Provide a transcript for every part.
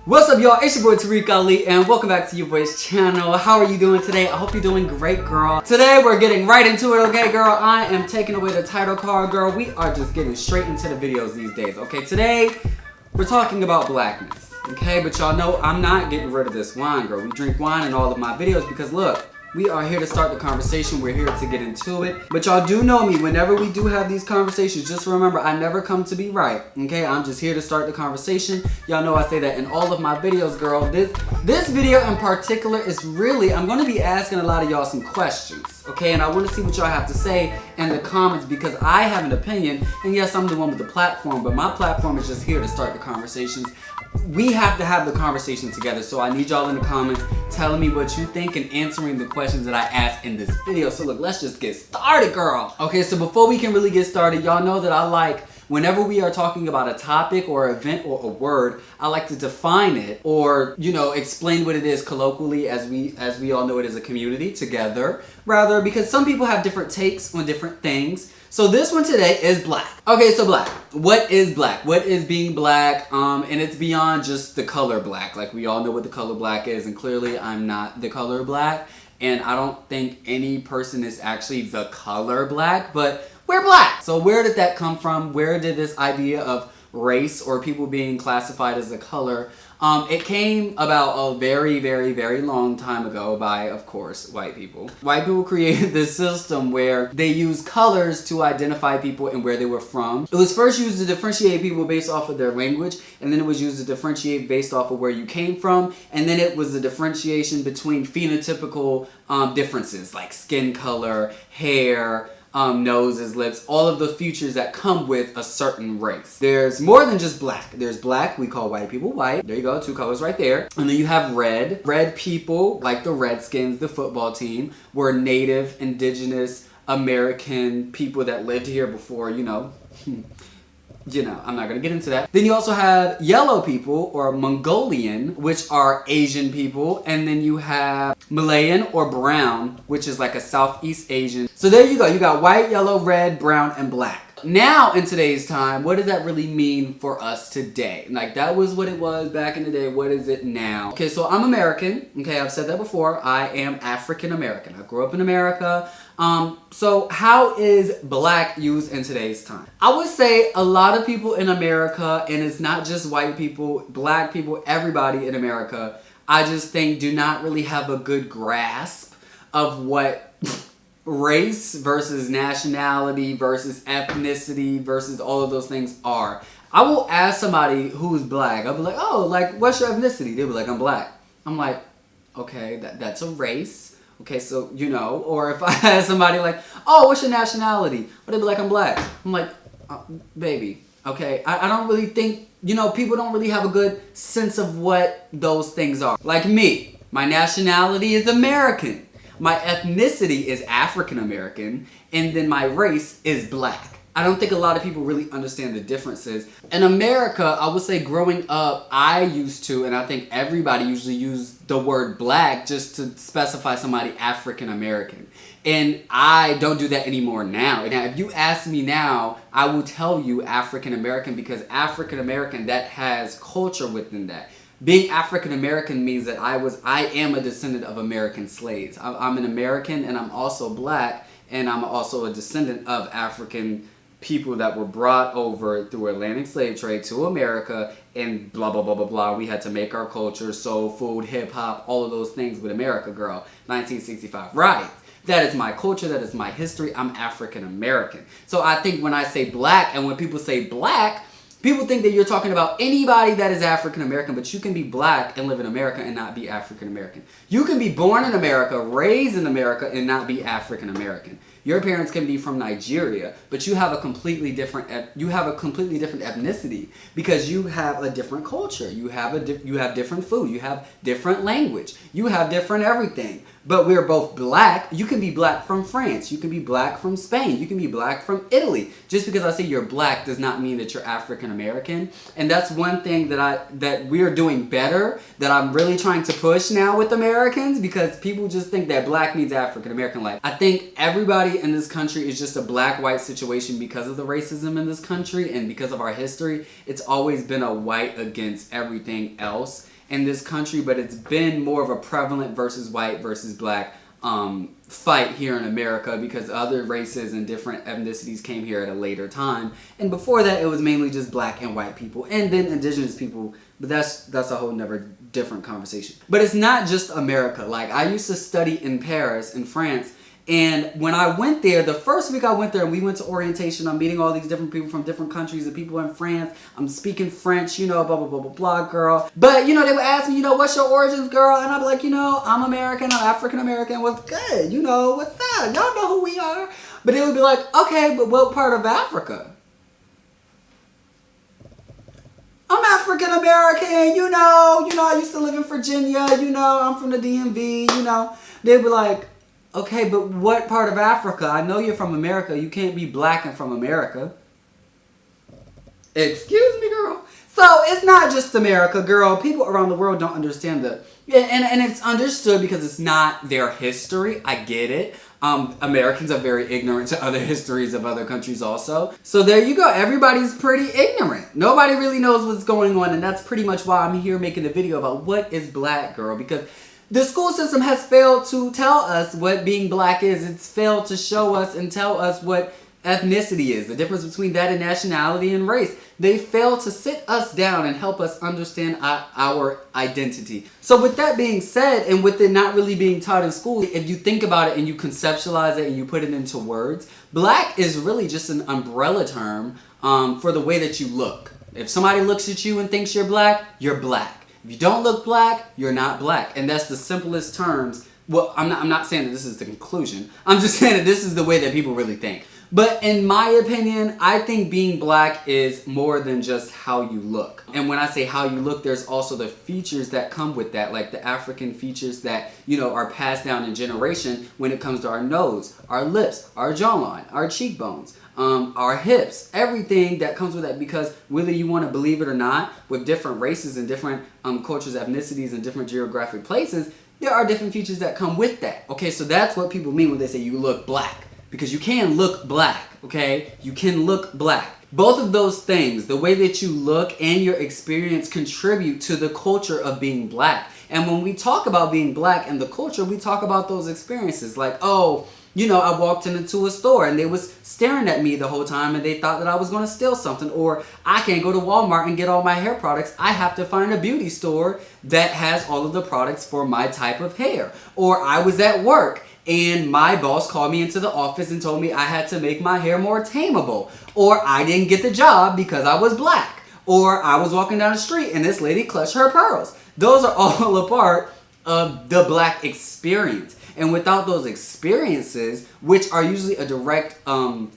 What's up, y'all? It's your boy Tuh-reek Ali, and welcome back to your boy's channel. How are you doing today? I hope you're doing great, girl. Today, we're getting right into it, okay, girl? I am taking away the title card, girl. We are just getting straight into the videos these days, okay? Today, we're talking about blackness, okay? But y'all know I'm not getting rid of this wine, girl. We drink wine in all of my videos because, look, we are here to start the conversation. We're here to get into it. But y'all do know me. Whenever we do have these conversations, just remember, I never come to be right. Okay? I'm just here to start the conversation. Y'all know I say that in all of my videos, girl. This video in particular is really, I'm going to be asking a lot of y'all some questions. Okay? And I want to see what y'all have to say in the comments because I have an opinion. And yes, I'm the one with the platform, but my platform is just here to start the conversations. We have to have the conversation together, so I need y'all in the comments telling me what you think and answering the questions that I asked in this video. So look, let's just get started, girl. Okay, so before we can really get started, y'all know that I like, whenever we are talking about a topic or event or a word, I like to define it or, you know, explain what it is colloquially as we all know it as a community together, rather, because some people have different takes on different things. So this one today is black. Okay, so black. What is black? What is being black? And it's beyond just the color black. Like, we all know what the color black is, and clearly I'm not the color black. And I don't think any person is actually the color black, but we're black. So where did that come from? Where did this idea of race or people being classified as a color? It came about a very, very, very long time ago by, of course, white people. White people created this system where they used colors to identify people and where they were from. It was first used to differentiate people based off of their language, and then it was used to differentiate based off of where you came from, and then it was the differentiation between phenotypical differences like skin color, hair, noses, lips, all of the features that come with a certain race. There's more than just black. There's black, we call white people white. There you go, two colors right there. And then you have red. Red people, like the Redskins, the football team, were native, indigenous, American people that lived here before, you know, I'm not going to get into that. Then you also have yellow people, or Mongolian, which are Asian people. And then you have Malayan or brown, which is like a Southeast Asian. So there you go. You got white, yellow, red, brown, and black. Now, in today's time, what does that really mean for us today? Like, that was what it was back in the day. What is it now? Okay, so I'm American. Okay, I've said that before. I am African American. I grew up in America. So how is black used in today's time? I would say a lot of people in America, and it's not just white people, black people, everybody in America, I just think do not really have a good grasp of what race versus nationality versus ethnicity versus all of those things are. I will ask somebody who's black, I'll be like, oh, like, what's your ethnicity? They'll be like, I'm black. I'm like, okay, that's a race. Okay, so, you know, or if I ask somebody like, oh, what's your nationality? Or they'll be like, I'm black. I'm like, baby, okay, I don't really think, you know, people don't really have a good sense of what those things are. Like me, my nationality is American. My ethnicity is African American, and then my race is black. I don't think a lot of people really understand the differences. In America, I would say growing up, I used to, and I think everybody usually used the word black just to specify somebody African American. And I don't do that anymore now. Now, if you ask me now, I will tell you African American because African American, that has culture within that. Being African American means that I am a descendant of American slaves. I'm an American, and I'm also black, and I'm also a descendant of African people that were brought over through Atlantic slave trade to America, and blah, blah, blah, blah, blah. We had to make our culture, soul food, hip hop, all of those things with America, girl. 1965, right. That is my culture, that is my history. I'm African American. So I think when I say black, and when people say black, people think that you're talking about anybody that is African American, but you can be black and live in America and not be African American. You can be born in America, raised in America, and not be African American. Your parents can be from Nigeria, but you have a completely different ethnicity because you have a different culture. You have different food. You have different language. You have different everything. but we're both black. You can be black from France. You can be black from Spain. You can be black from Italy. Just because I say you're black does not mean that you're African American. And that's one thing that we're doing better, that I'm really trying to push now with Americans, because people just think that black means African American. Like, I think everybody in this country is just a black-white situation because of the racism in this country and because of our history. It's always been a white against everything else in this country, but it's been more of a prevalent versus white versus black fight here in America, because other races and different ethnicities came here at a later time. And before that, it was mainly just black and white people, and then indigenous people, but that's a whole different conversation. But it's not just America. Like, I used to study in Paris, in France, and when I went there, the first week I went there and we went to orientation, I'm meeting all these different people from different countries and people in France. I'm speaking French, you know, blah, blah, blah, blah, blah, girl. But, you know, they would ask me, you know, what's your origins, girl? And I'd be like, you know, I'm American, I'm African American, what's good? You know, what's up? Y'all know who we are. But they would be like, okay, but what part of Africa? I'm African American, you know, I used to live in Virginia, you know, I'm from the DMV, you know. They'd be like, okay, but what part of Africa? I know you're from America. You can't be black and from America. Excuse me, girl. So it's not just America, girl. People around the world don't understand and it's understood because it's not their history. I get it. Americans are very ignorant to other histories of other countries also. So there you go. Everybody's pretty ignorant. Nobody really knows what's going on, and that's pretty much why I'm here making a video about what is black, girl, because the school system has failed to tell us what being black is. It's failed to show us and tell us what ethnicity is, the difference between that and nationality and race. They fail to sit us down and help us understand our identity. So with that being said, and with it not really being taught in school, if you think about it and you conceptualize it and you put it into words, black is really just an umbrella term for the way that you look. If somebody looks at you and thinks you're black, you're black. If you don't look black, you're not black. And that's the simplest terms. Well, I'm not saying that this is the conclusion. I'm just saying that this is the way that people really think. But in my opinion, I think being black is more than just how you look. And when I say how you look, there's also the features that come with that, like the African features that, you know, are passed down in generation when it comes to our nose, our lips, our jawline, our cheekbones, our hips, everything that comes with that, because whether you want to believe it or not, with different races and different cultures, ethnicities, and different geographic places, there are different features that come with that. Okay, so that's what people mean when they say you look black. Because you can look black, okay? You can look black. Both of those things, the way that you look and your experience, contribute to the culture of being black. And when we talk about being black and the culture, we talk about those experiences. Like, oh, you know, I walked into a store and they was staring at me the whole time and they thought that I was going to steal something. Or I can't go to Walmart and get all my hair products. I have to find a beauty store that has all of the products for my type of hair. Or I was at work and my boss called me into the office and told me I had to make my hair more tameable. Or I didn't get the job because I was black. Or I was walking down the street and this lady clutched her pearls. Those are all a part of the black experience. And without those experiences, which are usually a direct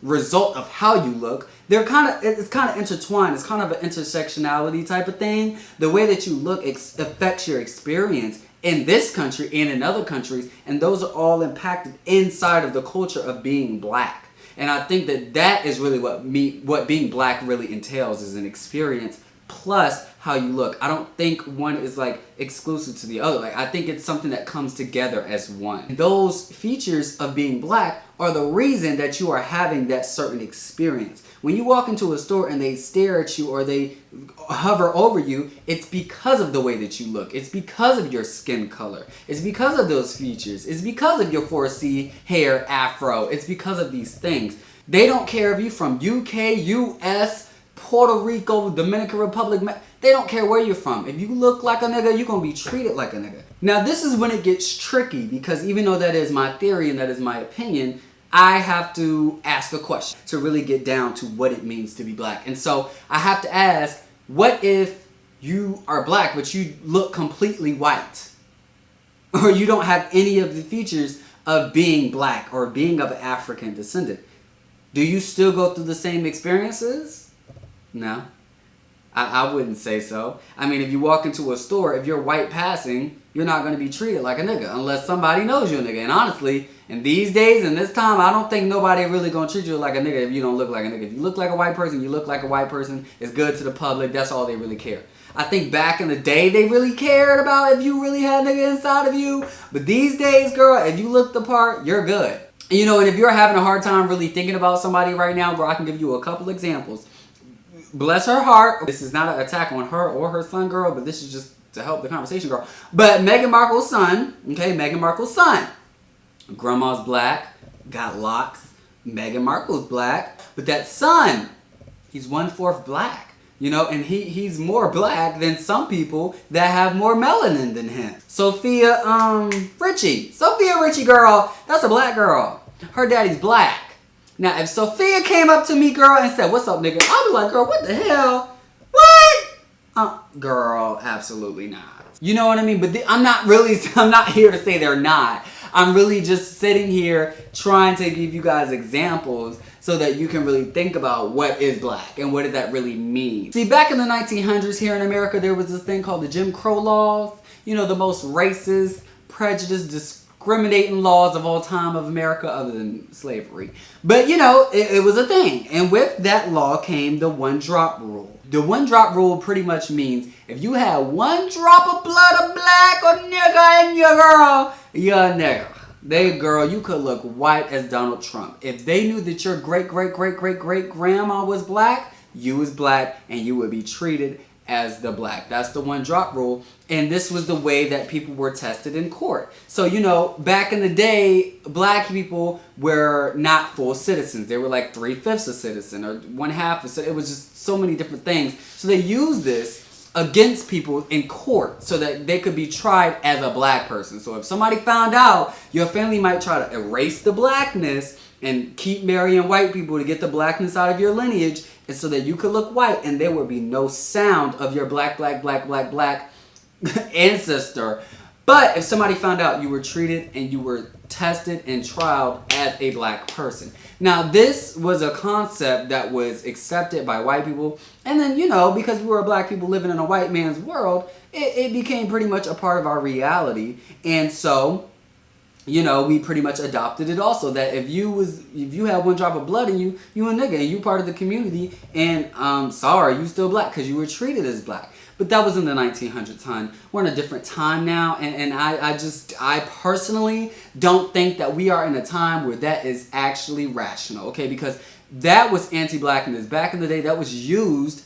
result of how you look, it's kind of intertwined. It's kind of an intersectionality type of thing. The way that you look affects your experience in this country and in other countries, and those are all impacted inside of the culture of being black. And I think that is really what being black really entails, is an experience plus how you look. I don't think one is like exclusive to the other. Like, I think it's something that comes together as one. And those features of being black are the reason that you are having that certain experience. When you walk into a store and they stare at you or they hover over you, it's because of the way that you look. It's because of your skin color. It's because of those features. It's because of your 4C hair afro. It's because of these things. They don't care if you're from UK, US, Puerto Rico, Dominican Republic. They don't care where you're from. If you look like a nigga, you're going to be treated like a nigga. Now, this is when it gets tricky, because even though that is my theory and that is my opinion, I have to ask a question to really get down to what it means to be black. And so I have to ask, what if you are black but you look completely white? Or you don't have any of the features of being black or being of an African descendant? Do you still go through the same experiences? No. I wouldn't say so. I mean, if you walk into a store, if you're white passing, you're not going to be treated like a nigga unless somebody knows you're a nigga. And honestly, in these days, in this time, I don't think nobody really going to treat you like a nigga if you don't look like a nigga. If you look like a white person, you look like a white person. It's good to the public. That's all they really care. I think back in the day, they really cared about if you really had a nigga inside of you. But these days, girl, if you look the part, you're good. You know, and if you're having a hard time really thinking about somebody right now, girl, I can give you a couple examples. Bless her heart. This is not an attack on her or her son, girl, but this is just to help the conversation, girl. But Meghan Markle's son, okay, Meghan Markle's son. Grandma's black, got locks. Meghan Markle's black, but that son, he's 1/4 black. You know, and he's more black than some people that have more melanin than him. Sophia Richie, girl, that's a black girl. Her daddy's black. Now, if Sophia came up to me, girl, and said, "What's up, nigga?" I'd be like, "Girl, what the hell? What?" Girl, absolutely not. You know what I mean? But I'm not here to say they're not. I'm really just sitting here trying to give you guys examples so that you can really think about what is black and what does that really mean. See, back in the 1900s here in America, there was this thing called the Jim Crow laws. You know, the most racist, prejudiced, discriminating laws of all time of America other than slavery. But, you know, it was a thing. And with that law came the one-drop rule. The one-drop rule pretty much means if you had one drop of blood of black or nigga in your girl, you're a nigga. Girl, you could look white as Donald Trump. If they knew that your great-great-great-great-great-grandma was black, you was black and you would be treated as the black. That's the one drop rule. And this was the way that people were tested in court. So, you know, back in the day, black people were not full citizens. They were like 3/5 a citizen or 1/2 a citizen. It was just so many different things. So they used this against people in court so that they could be tried as a black person. So if somebody found out, your family might try to erase the blackness and keep marrying white people to get the blackness out of your lineage, and so that you could look white and there would be no sound of your black ancestor. But if somebody found out, you were treated and you were tested and trialed as a black person. Now, this was a concept that was accepted by white people. And then, you know, because we were black people living in a white man's world, it became pretty much a part of our reality. And so, you know, we pretty much adopted it also. That if you had one drop of blood in you, you a nigga and you part of the community. And sorry, you still black because you were treated as black. But that was in the 1900s time. We're in a different time now, and I personally don't think that we are in a time where that is actually rational, okay? Because that was anti-blackness. Back in the day, that was used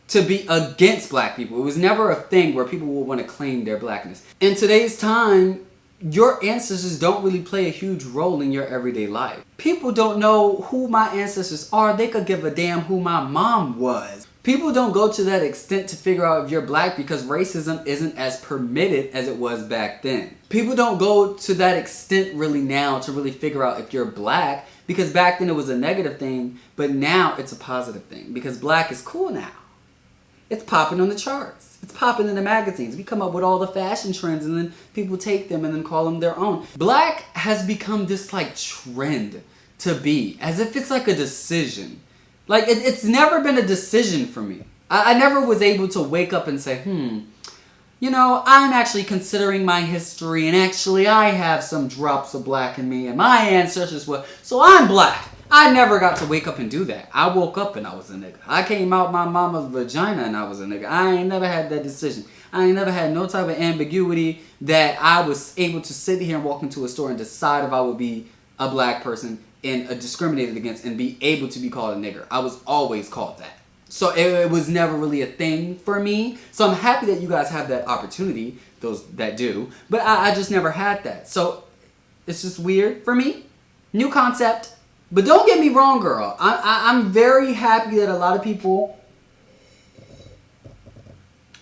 to be against black people. It was never a thing where people would want to claim their blackness. In today's time, your ancestors don't really play a huge role in your everyday life. People don't know who my ancestors are. They could give a damn who my mom was. People don't go to that extent to figure out if you're black because racism isn't as permitted as it was back then. People don't go to that extent really now to really figure out if you're black because back then it was a negative thing, but now it's a positive thing because black is cool now. It's popping on the charts. It's popping in the magazines. We come up with all the fashion trends and then people take them and then call them their own. Black has become this like trend to be, as if it's like a decision. Like, it's never been a decision for me. I never was able to wake up and say, you know, I'm actually considering my history and actually I have some drops of black in me and my ancestors were, so I'm black. I never got to wake up and do that. I woke up and I was a nigga. I came out my mama's vagina and I was a nigga. I ain't never had that decision. I ain't never had no type of ambiguity that I was able to sit here and walk into a store and decide if I would be a black person and discriminated against and be able to be called a nigger. I was always called that. So it was never really a thing for me. So I'm happy that you guys have that opportunity, those that do. But I just never had that. So it's just weird for me. New concept. But don't get me wrong, girl. I'm very happy that a lot of people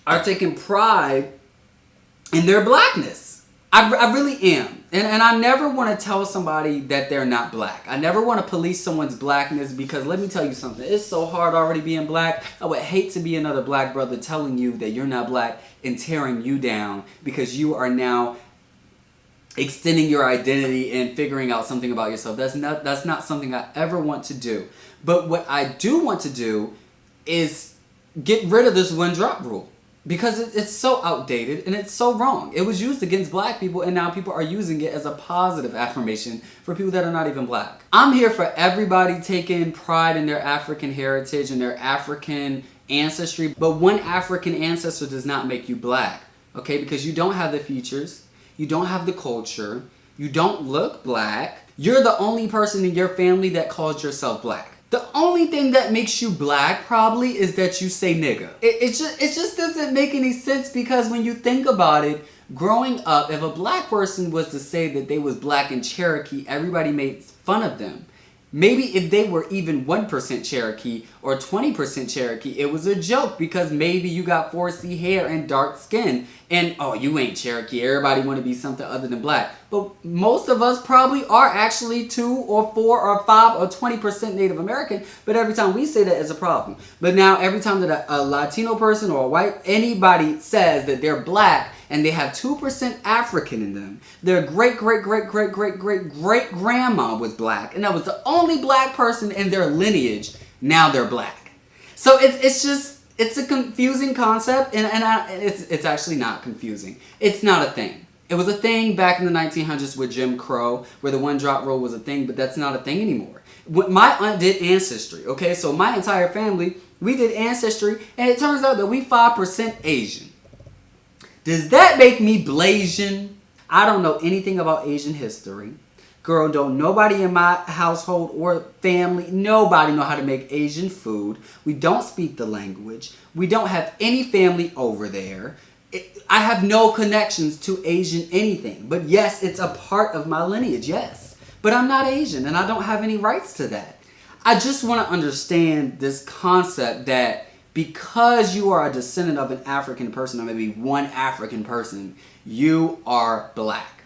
are taking pride in their blackness. I really am. And I never want to tell somebody that they're not black. I never want to police someone's blackness because let me tell you something. It's so hard already being black. I would hate to be another black brother telling you that you're not black and tearing you down because you are now extending your identity and figuring out something about yourself. That's not something I ever want to do. But what I do want to do is get rid of this one drop rule. Because it's so outdated and it's so wrong. It was used against black people and now people are using it as a positive affirmation for people that are not even black. I'm here for everybody taking pride in their African heritage and their African ancestry. But one African ancestor does not make you black. Okay? Because you don't have the features. You don't have the culture. You don't look black. You're the only person in your family that calls yourself black. The only thing that makes you black probably is that you say nigga. It just doesn't make any sense, because when you think about it, growing up, if a black person was to say that they was black in Cherokee, everybody made fun of them. Maybe if they were even 1% Cherokee or 20% Cherokee, it was a joke because maybe you got 4C hair and dark skin and, oh, you ain't Cherokee. Everybody want to be something other than black. But most of us probably are actually 2 or 4 or 5 or 20% Native American. But every time we say that, it's a problem. But now every time that a Latino person or a white, anybody says that they're black and they have 2% African in them, their great-great-great-great-great-great-great-grandma was black, and that was the only black person in their lineage, now they're black. So it's a confusing concept, and it's actually not confusing. It's not a thing. It was a thing back in the 1900s with Jim Crow, where the one drop rule was a thing, but that's not a thing anymore. My aunt did Ancestry, okay? So my entire family, we did Ancestry, and it turns out that we 5% Asian. Does that make me Blasian? I don't know anything about Asian history. Girl, don't nobody in my household or family, nobody know how to make Asian food. We don't speak the language. We don't have any family over there. I have no connections to Asian anything. But yes, it's a part of my lineage, yes. But I'm not Asian and I don't have any rights to that. I just want to understand this concept that because you are a descendant of an African person, or maybe one African person, you are black.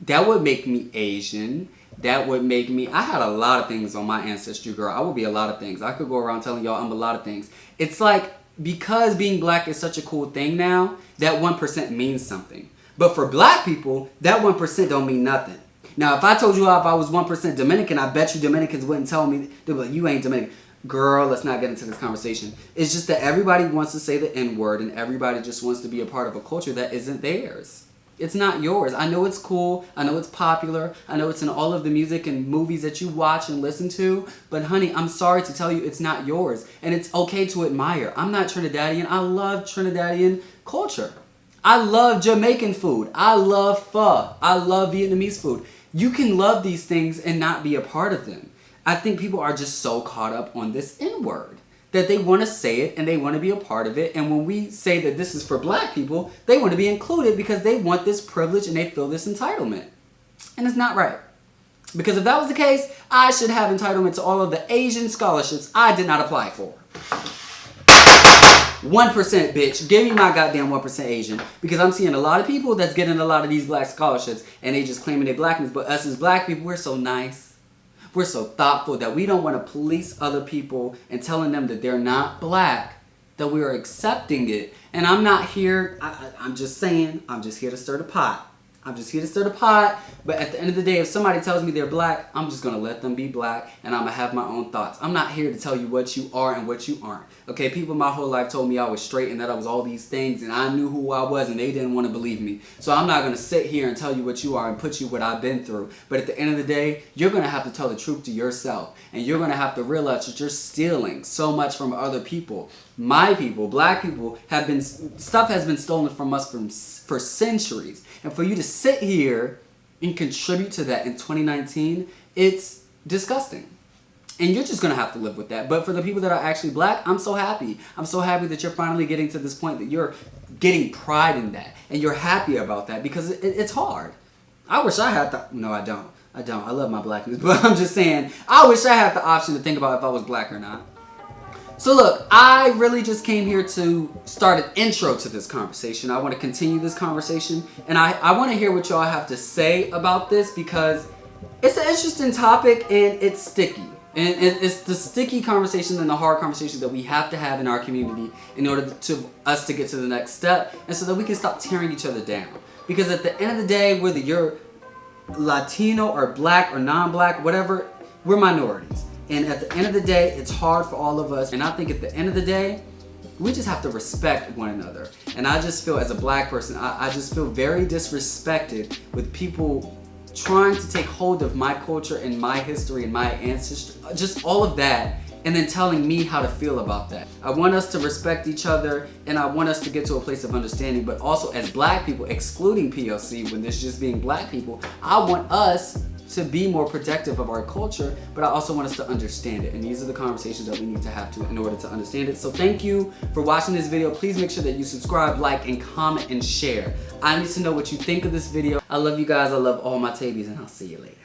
That would make me Asian. That would make me... I had a lot of things on my ancestry, girl. I would be a lot of things. I could go around telling y'all I'm a lot of things. It's like, because being black is such a cool thing now, that 1% means something. But for black people, that 1% don't mean nothing. Now, if I told you if I was 1% Dominican, I bet you Dominicans wouldn't tell me. They'd be like, you ain't Dominican. Girl, let's not get into this conversation. It's just that everybody wants to say the N-word and everybody just wants to be a part of a culture that isn't theirs. It's not yours. I know it's cool. I know it's popular. I know it's in all of the music and movies that you watch and listen to. But honey, I'm sorry to tell you it's not yours. And it's okay to admire. I'm not Trinidadian. I love Trinidadian culture. I love Jamaican food. I love pho. I love Vietnamese food. You can love these things and not be a part of them. I think people are just so caught up on this N-word that they want to say it and they want to be a part of it. And when we say that this is for black people, they want to be included because they want this privilege and they feel this entitlement. And it's not right. Because if that was the case, I should have entitlement to all of the Asian scholarships I did not apply for. 1%, bitch. Give me my goddamn 1% Asian. Because I'm seeing a lot of people that's getting a lot of these black scholarships and they just claiming their blackness. But us as black people, we're so nice. We're so thoughtful that we don't want to police other people and telling them that they're not black, that we are accepting it. And I'm not here, I'm just saying, I'm just here to stir the pot. I'm just here to stir the pot. But at the end of the day, if somebody tells me they're black, I'm just going to let them be black and I'm going to have my own thoughts. I'm not here to tell you what you are and what you aren't. Okay, people my whole life told me I was straight and that I was all these things and I knew who I was and they didn't want to believe me. So I'm not going to sit here and tell you what you are and put you what I've been through. But at the end of the day, you're going to have to tell the truth to yourself. And you're going to have to realize that you're stealing so much from other people. My people, black people, stuff has been stolen from us for centuries. And for you to sit here and contribute to that in 2019, it's disgusting. And you're just going to have to live with that. But for the people that are actually black, I'm so happy. I'm so happy that you're finally getting to this point that you're getting pride in that. And you're happy about that because it's hard. I wish I had the... No, I don't. I love my blackness. But I'm just saying, I wish I had the option to think about if I was black or not. So look, I really just came here to start an intro to this conversation. I want to continue this conversation. And I want to hear what y'all have to say about this because it's an interesting topic and it's sticky. And it's the sticky conversation and the hard conversations that we have to have in our community in order to us to get to the next step and so that we can stop tearing each other down. Because at the end of the day, whether you're Latino or black or non-black, whatever, we're minorities. And at the end of the day, it's hard for all of us. And I think at the end of the day, we just have to respect one another. And I just feel, as a black person, I just feel very disrespected with people trying to take hold of my culture and my history and my ancestry, just all of that, and then telling me how to feel about that. I want us to respect each other, and I want us to get to a place of understanding, but also as black people, excluding POC, when there's just being black people, I want us to be more protective of our culture, but I also want us to understand it. And these are the conversations that we need to have in order to understand it. So thank you for watching this video. Please make sure that you subscribe, like, and comment, and share. I need to know what you think of this video. I love you guys. I love all my tabies, and I'll see you later.